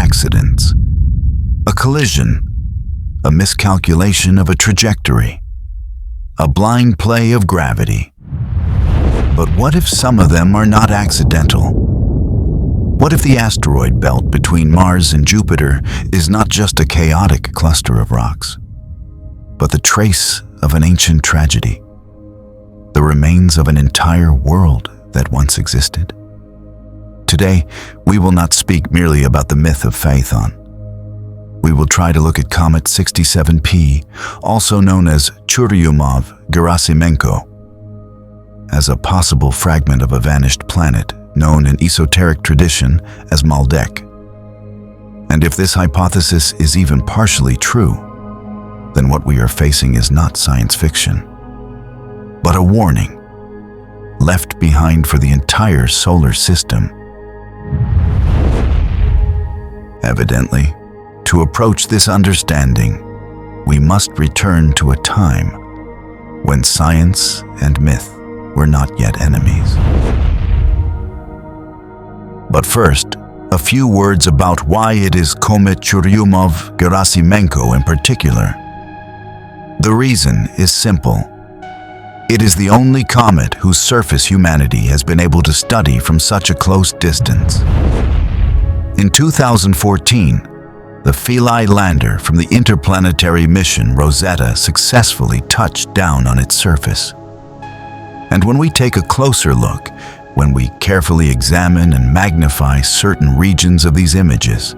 accidents. A collision, a miscalculation of a trajectory, a blind play of gravity. But what if some of them are not accidental? What if the asteroid belt between Mars and Jupiter is not just a chaotic cluster of rocks, but the trace of an ancient tragedy, the remains of an entire world that once existed? Today, we will not speak merely about the myth of Phaethon. We will try to look at Comet 67P, also known as Churyumov-Gerasimenko, as a possible fragment of a vanished planet known in esoteric tradition as Maldek. And if this hypothesis is even partially true, then what we are facing is not science fiction, but a warning left behind for the entire solar system. Evidently, to approach this understanding, we must return to a time when science and myth were not yet enemies. But first, a few words about why it is Comet Churyumov-Gerasimenko in particular. The reason is simple. It is the only comet whose surface humanity has been able to study from such a close distance. In 2014, the Philae lander from the interplanetary mission Rosetta successfully touched down on its surface. And when we take a closer look, when we carefully examine and magnify certain regions of these images,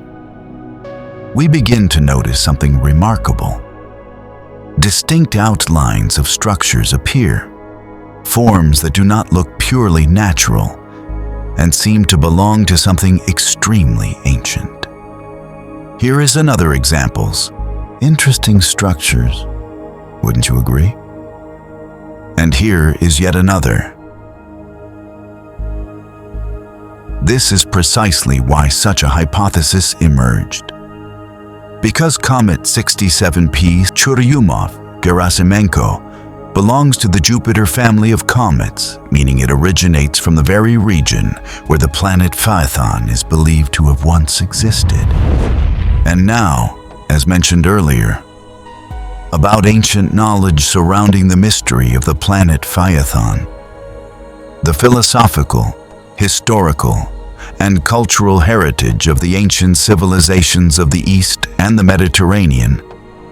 we begin to notice something remarkable. Distinct outlines of structures appear, forms that do not look purely natural and seem to belong to something extremely ancient. Here is another example. Interesting structures, wouldn't you agree? And here is yet another. This is precisely why such a hypothesis emerged. Because Comet 67P Churyumov-Gerasimenko belongs to the Jupiter family of comets, meaning it originates from the very region where the planet Phaethon is believed to have once existed. And now, as mentioned earlier, about ancient knowledge surrounding the mystery of the planet Phaethon. The philosophical, historical, and cultural heritage of the ancient civilizations of the East and the Mediterranean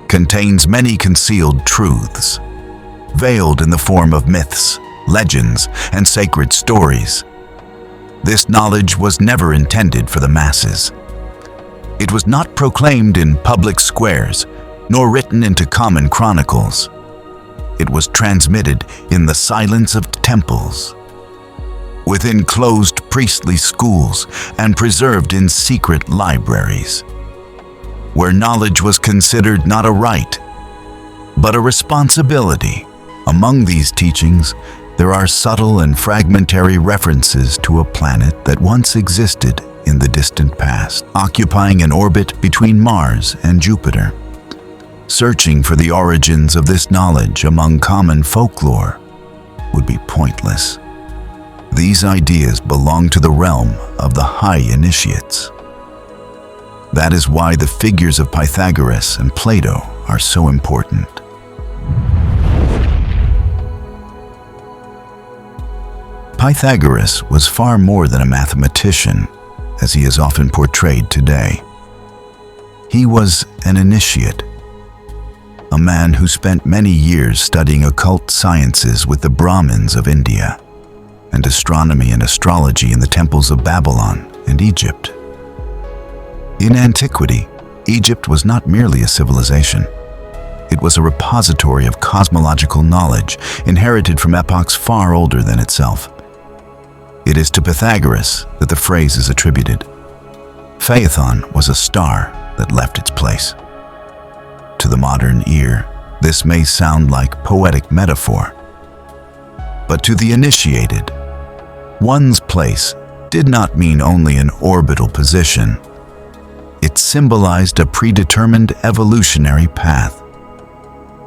contains many concealed truths, veiled in the form of myths, legends, and sacred stories. This knowledge was never intended for the masses. It was not proclaimed in public squares, nor written into common chronicles. It was transmitted in the silence of temples, within closed priestly schools, and preserved in secret libraries, where knowledge was considered not a right, but a responsibility. Among these teachings, there are subtle and fragmentary references to a planet that once existed in the distant past, occupying an orbit between Mars and Jupiter. Searching for the origins of this knowledge among common folklore would be pointless. These ideas belong to the realm of the high initiates. That is why the figures of Pythagoras and Plato are so important. Pythagoras was far more than a mathematician, as he is often portrayed today. He was an initiate, a man who spent many years studying occult sciences with the Brahmins of India, and astronomy and astrology in the temples of Babylon and Egypt. In antiquity, Egypt was not merely a civilization. It was a repository of cosmological knowledge inherited from epochs far older than itself. It is to Pythagoras that the phrase is attributed. Phaethon was a star that left its place. To the modern ear, this may sound like poetic metaphor, but to the initiated, one's place did not mean only an orbital position. It symbolized a predetermined evolutionary path.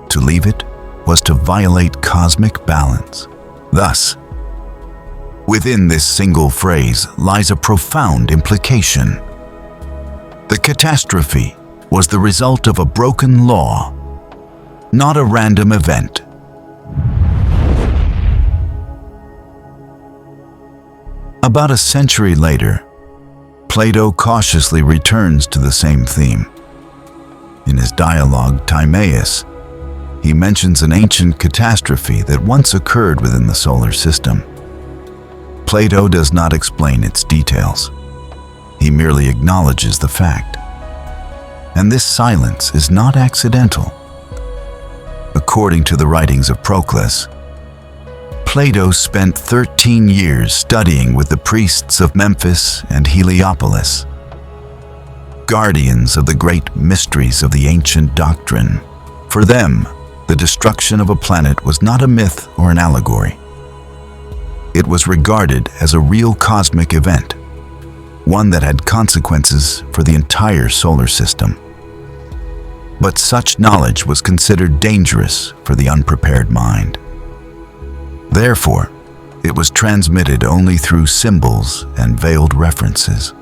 To leave it was to violate cosmic balance. Thus, within this single phrase lies a profound implication. The catastrophe was the result of a broken law, not a random event. About a century later, Plato cautiously returns to the same theme. In his dialogue Timaeus, he mentions an ancient catastrophe that once occurred within the solar system. Plato does not explain its details. He merely acknowledges the fact. And this silence is not accidental. According to the writings of Proclus, Plato spent 13 years studying with the priests of Memphis and Heliopolis, guardians of the great mysteries of the ancient doctrine. For them, the destruction of a planet was not a myth or an allegory. It was regarded as a real cosmic event, one that had consequences for the entire solar system. But such knowledge was considered dangerous for the unprepared mind. Therefore, it was transmitted only through symbols and veiled references.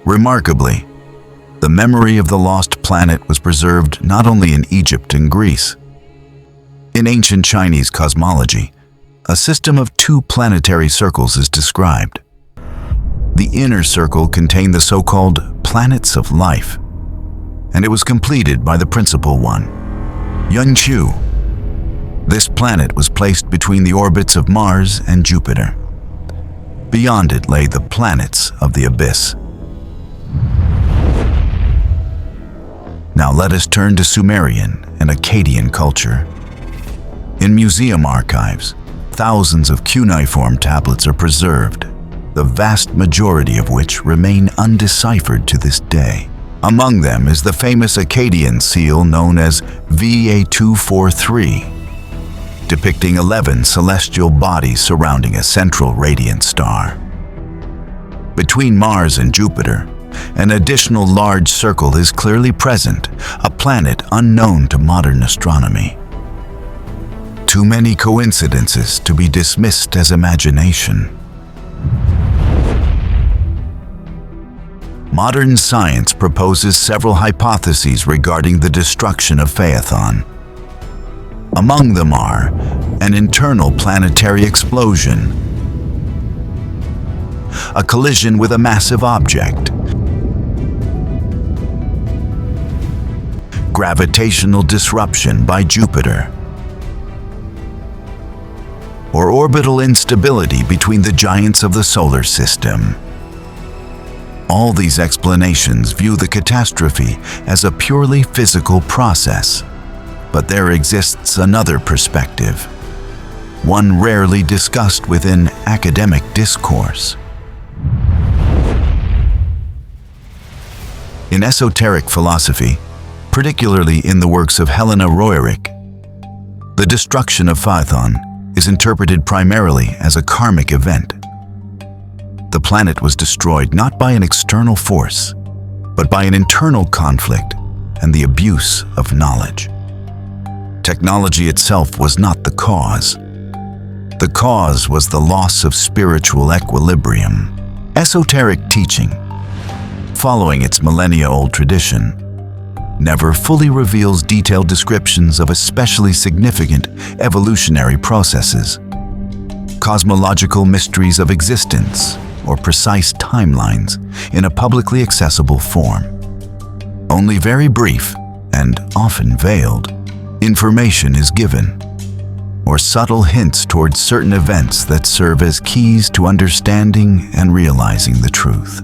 Remarkably, the memory of the lost planet was preserved not only in Egypt and Greece. In ancient Chinese cosmology, a system of 2 planetary circles is described. The inner circle contained the so-called planets of life, and it was completed by the principal one, Yunqiu. This planet was placed between the orbits of Mars and Jupiter. Beyond it lay the planets of the abyss. Now let us turn to Sumerian and Akkadian culture. In museum archives, thousands of cuneiform tablets are preserved, the vast majority of which remain undeciphered to this day. Among them is the famous Akkadian seal known as VA243, depicting 11 celestial bodies surrounding a central radiant star. Between Mars and Jupiter, an additional large circle is clearly present, a planet unknown to modern astronomy. Too many coincidences to be dismissed as imagination. Modern science proposes several hypotheses regarding the destruction of Phaethon. Among them are an internal planetary explosion, a collision with a massive object, gravitational disruption by Jupiter, or orbital instability between the giants of the solar system. All these explanations view the catastrophe as a purely physical process, but there exists another perspective, one rarely discussed within academic discourse. In esoteric philosophy, particularly in the works of Helena Roerich, the destruction of Phaethon is interpreted primarily as a karmic event. The planet was destroyed not by an external force, but by an internal conflict and the abuse of knowledge. Technology itself was not the cause. The cause was the loss of spiritual equilibrium. Esoteric teaching, following its millennia-old tradition, never fully reveals detailed descriptions of especially significant evolutionary processes, cosmological mysteries of existence, or precise timelines in a publicly accessible form. Only very brief, and often veiled, information is given, or subtle hints towards certain events that serve as keys to understanding and realizing the truth.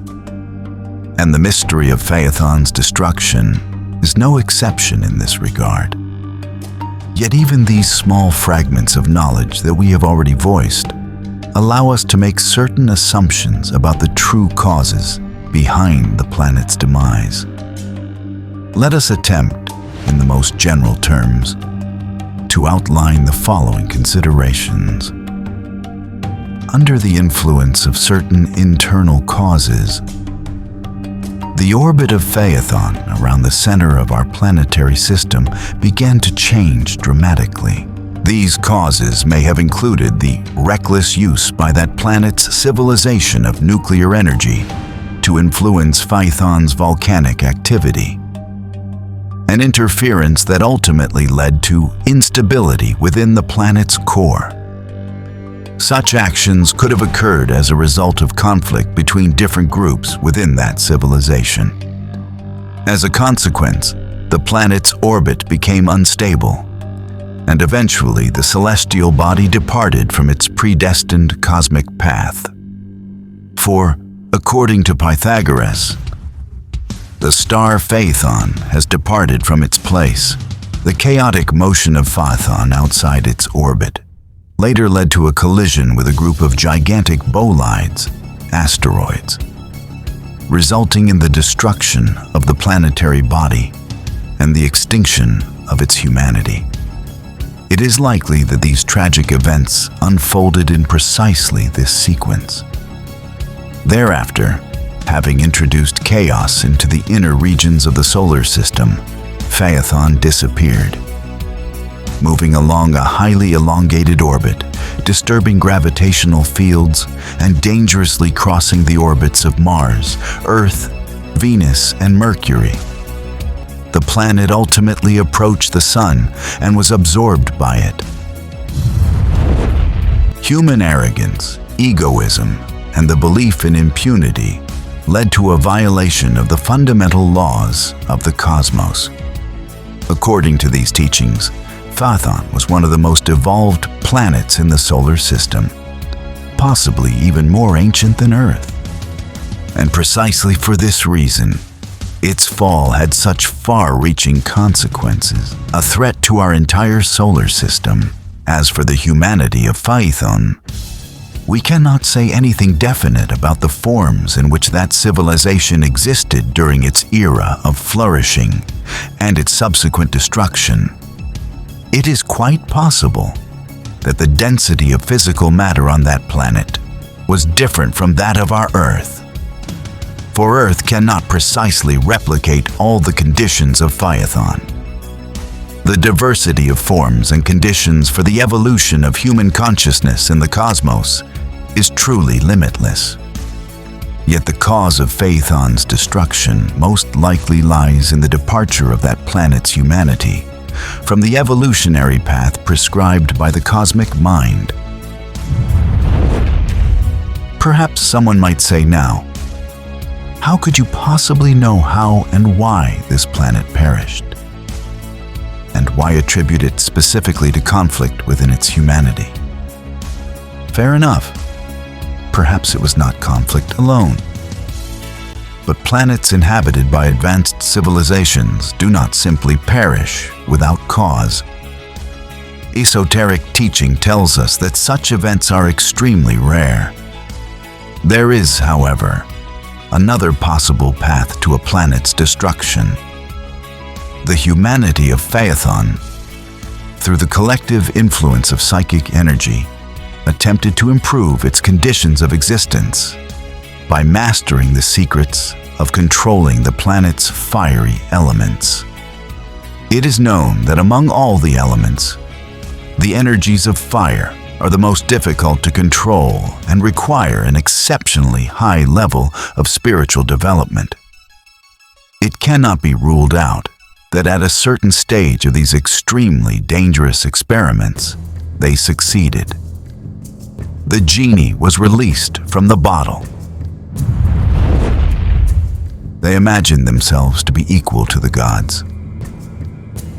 And the mystery of Phaethon's destruction is no exception in this regard. Yet even these small fragments of knowledge that we have already voiced allow us to make certain assumptions about the true causes behind the planet's demise. Let us attempt, in the most general terms, to outline the following considerations. Under the influence of certain internal causes, the orbit of Phaethon around the center of our planetary system began to change dramatically. These causes may have included the reckless use by that planet's civilization of nuclear energy to influence Phaethon's volcanic activity, an interference that ultimately led to instability within the planet's core. Such actions could have occurred as a result of conflict between different groups within that civilization. As a consequence, the planet's orbit became unstable, and eventually the celestial body departed from its predestined cosmic path. For, according to Pythagoras, the star Phaethon has departed from its place. The chaotic motion of Phaethon outside its orbit later led to a collision with a group of gigantic bolides, asteroids, resulting in the destruction of the planetary body and the extinction of its humanity. It is likely that these tragic events unfolded in precisely this sequence. Thereafter, having introduced chaos into the inner regions of the solar system, Phaethon disappeared, moving along a highly elongated orbit, disturbing gravitational fields and dangerously crossing the orbits of Mars, Earth, Venus, and Mercury. The planet ultimately approached the Sun and was absorbed by it. Human arrogance, egoism, and the belief in impunity led to a violation of the fundamental laws of the cosmos. According to these teachings, Phaethon was one of the most evolved planets in the solar system, possibly even more ancient than Earth. And precisely for this reason, its fall had such far-reaching consequences, a threat to our entire solar system. As for the humanity of Phaethon, we cannot say anything definite about the forms in which that civilization existed during its era of flourishing and its subsequent destruction. It is quite possible that the density of physical matter on that planet was different from that of our Earth. For Earth cannot precisely replicate all the conditions of Phaethon. The diversity of forms and conditions for the evolution of human consciousness in the cosmos is truly limitless. Yet the cause of Phaethon's destruction most likely lies in the departure of that planet's humanity from the evolutionary path prescribed by the cosmic mind. Perhaps someone might say now, how could you possibly know how and why this planet perished? And why attribute it specifically to conflict within its humanity? Fair enough. Perhaps it was not conflict alone. But planets inhabited by advanced civilizations do not simply perish without cause. Esoteric teaching tells us that such events are extremely rare. There is, however, another possible path to a planet's destruction. The humanity of Phaethon, through the collective influence of psychic energy, attempted to improve its conditions of existence by mastering the secrets of controlling the planet's fiery elements. It is known that among all the elements, the energies of fire are the most difficult to control and require an exceptionally high level of spiritual development. It cannot be ruled out that at a certain stage of these extremely dangerous experiments, they succeeded. The genie was released from the bottle. They imagined themselves to be equal to the gods,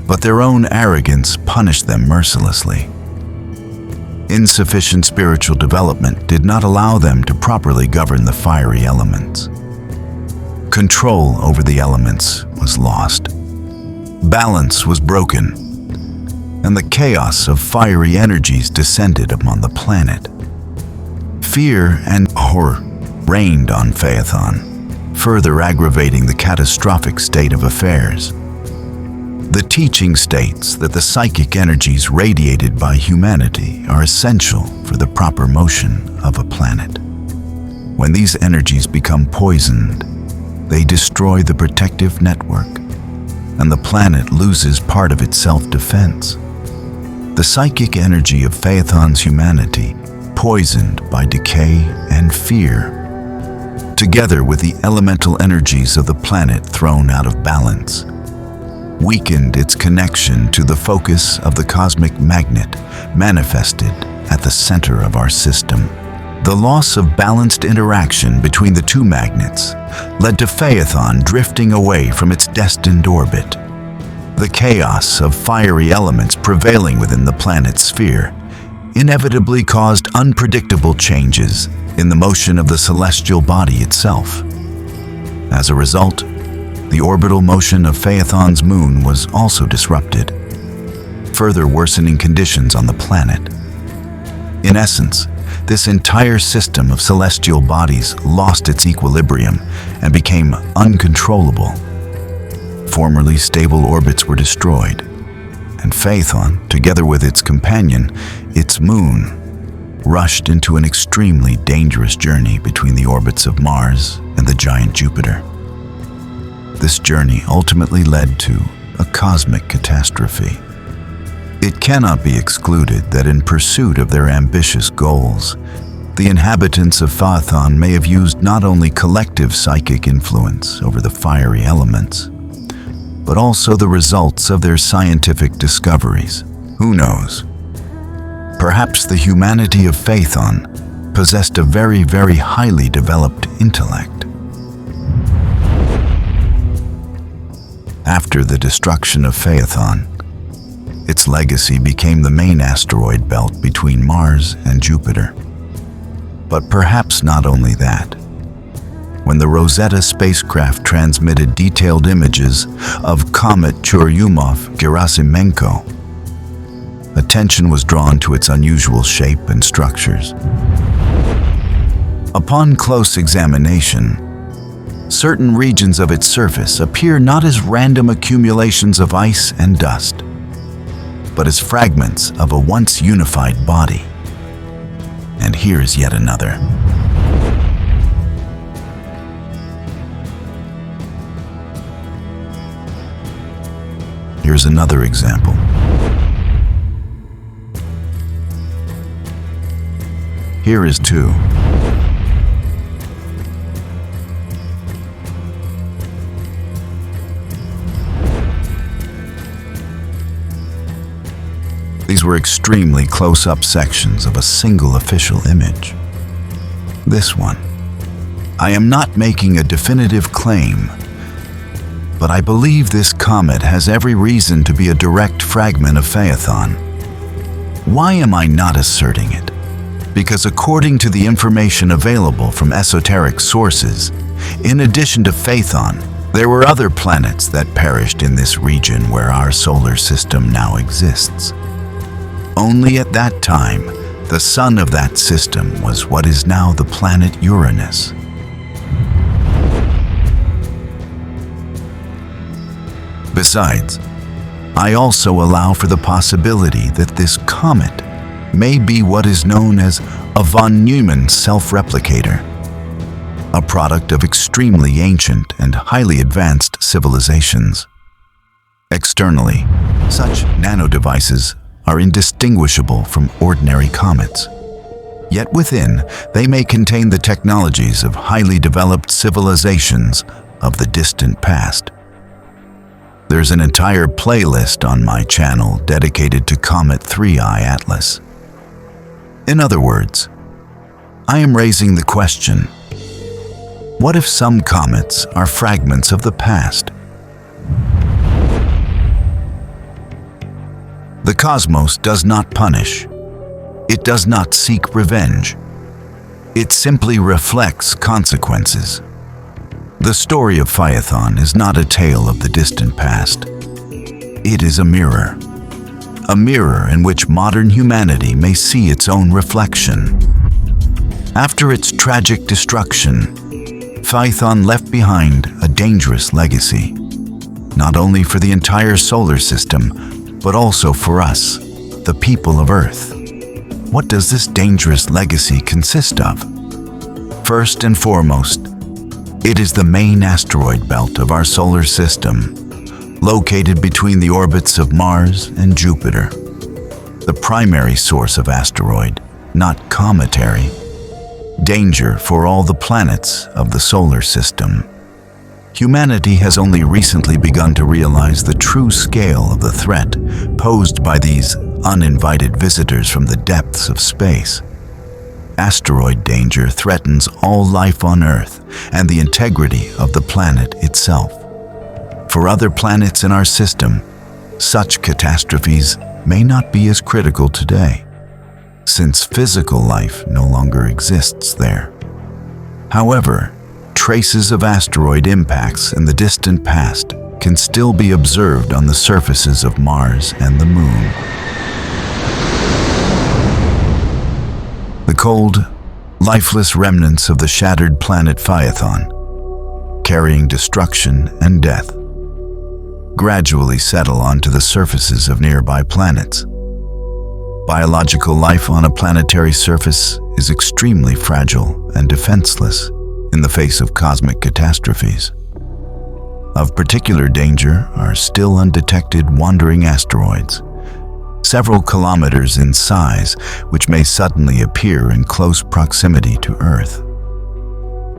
but their own arrogance punished them mercilessly. Insufficient spiritual development did not allow them to properly govern the fiery elements. Control over the elements was lost. Balance was broken, and the chaos of fiery energies descended upon the planet. Fear and horror reigned on Phaethon, further aggravating the catastrophic state of affairs. The teaching states that the psychic energies radiated by humanity are essential for the proper motion of a planet. When these energies become poisoned, they destroy the protective network, and the planet loses part of its self-defense. the psychic energy of Phaethon's humanity, poisoned by decay and fear, together with the elemental energies of the planet thrown out of balance, weakened its connection to the focus of the cosmic magnet manifested at the center of our system. The loss of balanced interaction between the two magnets led to Phaethon drifting away from its destined orbit. The chaos of fiery elements prevailing within the planet's sphere inevitably caused unpredictable changes in the motion of the celestial body itself. As a result, the orbital motion of Phaethon's moon was also disrupted, further worsening conditions on the planet. In essence, this entire system of celestial bodies lost its equilibrium and became uncontrollable. Formerly stable orbits were destroyed, and Phaethon, together with its companion, its moon, rushed into an extremely dangerous journey between the orbits of Mars and the giant Jupiter. This journey ultimately led to a cosmic catastrophe. It cannot be excluded that in pursuit of their ambitious goals, the inhabitants of Phaethon may have used not only collective psychic influence over the fiery elements, but also the results of their scientific discoveries. Who knows? Perhaps the humanity of Phaethon possessed a very, very highly developed intellect. After the destruction of Phaethon, its legacy became the main asteroid belt between Mars and Jupiter. But perhaps not only that. When the Rosetta spacecraft transmitted detailed images of Comet Churyumov-Gerasimenko, attention was drawn to its unusual shape and structures. Upon close examination, certain regions of its surface appear not as random accumulations of ice and dust, but as fragments of a once unified body. And here is yet another. Here's another example. Here is two. These were extremely close-up sections of a single official image. This one. I am not making a definitive claim, but I believe this comet has every reason to be a direct fragment of Phaethon. Why am I not asserting it? Because according to the information available from esoteric sources, in addition to Phaethon, there were other planets that perished in this region where our solar system now exists. Only at that time, the sun of that system was what is now the planet Uranus. Besides, I also allow for the possibility that this comet may be what is known as a von Neumann self-replicator, a product of extremely ancient and highly advanced civilizations. Externally, such nanodevices are indistinguishable from ordinary comets. Yet within, they may contain the technologies of highly developed civilizations of the distant past. There's an entire playlist on my channel dedicated to Comet 3I Atlas. In other words, I am raising the question, what if some comets are fragments of the past? The cosmos does not punish. It does not seek revenge. It simply reflects consequences. The story of Phaethon is not a tale of the distant past. It is a mirror in which modern humanity may see its own reflection. After its tragic destruction, Phaethon left behind a dangerous legacy, not only for the entire solar system, but also for us, the people of Earth. What does this dangerous legacy consist of? First and foremost, it is the main asteroid belt of our solar system, located between the orbits of Mars and Jupiter. the primary source of asteroid, not cometary, danger for all the planets of the solar system. Humanity has only recently begun to realize the true scale of the threat posed by these uninvited visitors from the depths of space. Asteroid danger threatens all life on Earth and the integrity of the planet itself. For other planets in our system, such catastrophes may not be as critical today, since physical life no longer exists there. However, traces of asteroid impacts in the distant past can still be observed on the surfaces of Mars and the Moon. The cold, lifeless remnants of the shattered planet Phaethon, carrying destruction and death, gradually settle onto the surfaces of nearby planets. Biological life on a planetary surface is extremely fragile and defenseless in the face of cosmic catastrophes. Of particular danger are still undetected wandering asteroids, several kilometers in size, which may suddenly appear in close proximity to Earth.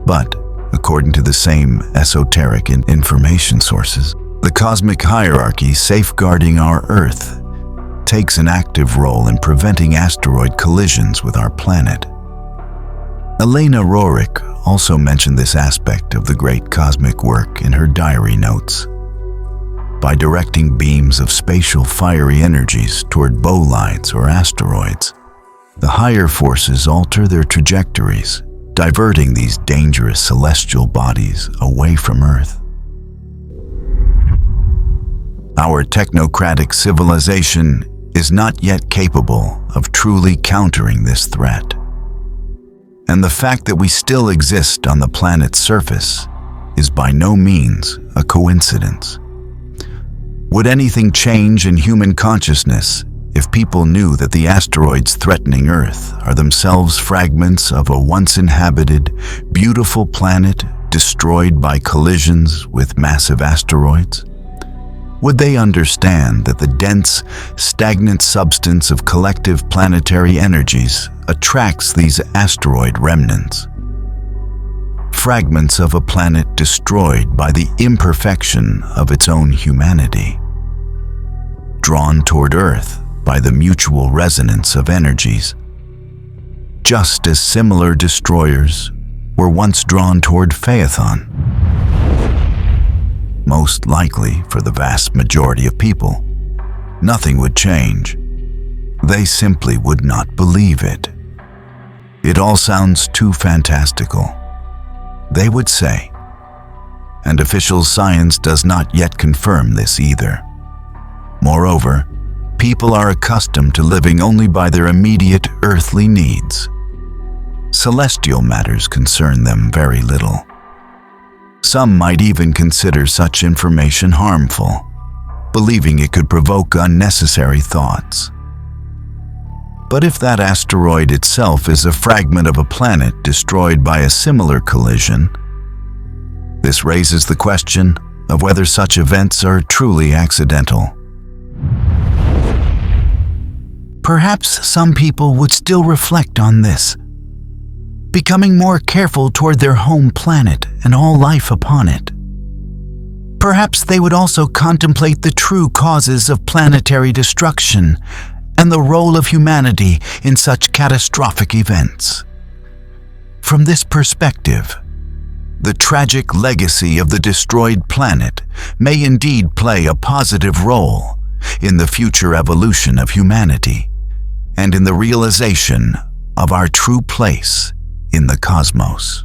But, according to the same esoteric information sources, the cosmic hierarchy safeguarding our Earth takes an active role in preventing asteroid collisions with our planet. Elena Roerich also mentioned this aspect of the great cosmic work in her diary notes. By directing beams of spatial fiery energies toward bolides or asteroids, the higher forces alter their trajectories, diverting these dangerous celestial bodies away from Earth. Our technocratic civilization is not yet capable of truly countering this threat. And the fact that we still exist on the planet's surface is by no means a coincidence. Would anything change in human consciousness if people knew that the asteroids threatening Earth are themselves fragments of a once-inhabited, beautiful planet destroyed by collisions with massive asteroids? Would they understand that the dense, stagnant substance of collective planetary energies attracts these asteroid remnants? Fragments of a planet destroyed by the imperfection of its own humanity, drawn toward Earth by the mutual resonance of energies, just as similar destroyers were once drawn toward Phaethon. Most likely, for the vast majority of people, nothing would change. They simply would not believe it. It all sounds too fantastical, they would say. And official science does not yet confirm this either. Moreover, people are accustomed to living only by their immediate earthly needs. Celestial matters concern them very little. Some might even consider such information harmful, believing it could provoke unnecessary thoughts. But if that asteroid itself is a fragment of a planet destroyed by a similar collision, this raises the question of whether such events are truly accidental. Perhaps some people would still reflect on this, becoming more careful toward their home planet and all life upon it. Perhaps they would also contemplate the true causes of planetary destruction and the role of humanity in such catastrophic events. From this perspective, the tragic legacy of the destroyed planet may indeed play a positive role in the future evolution of humanity and in the realization of our true place in the cosmos.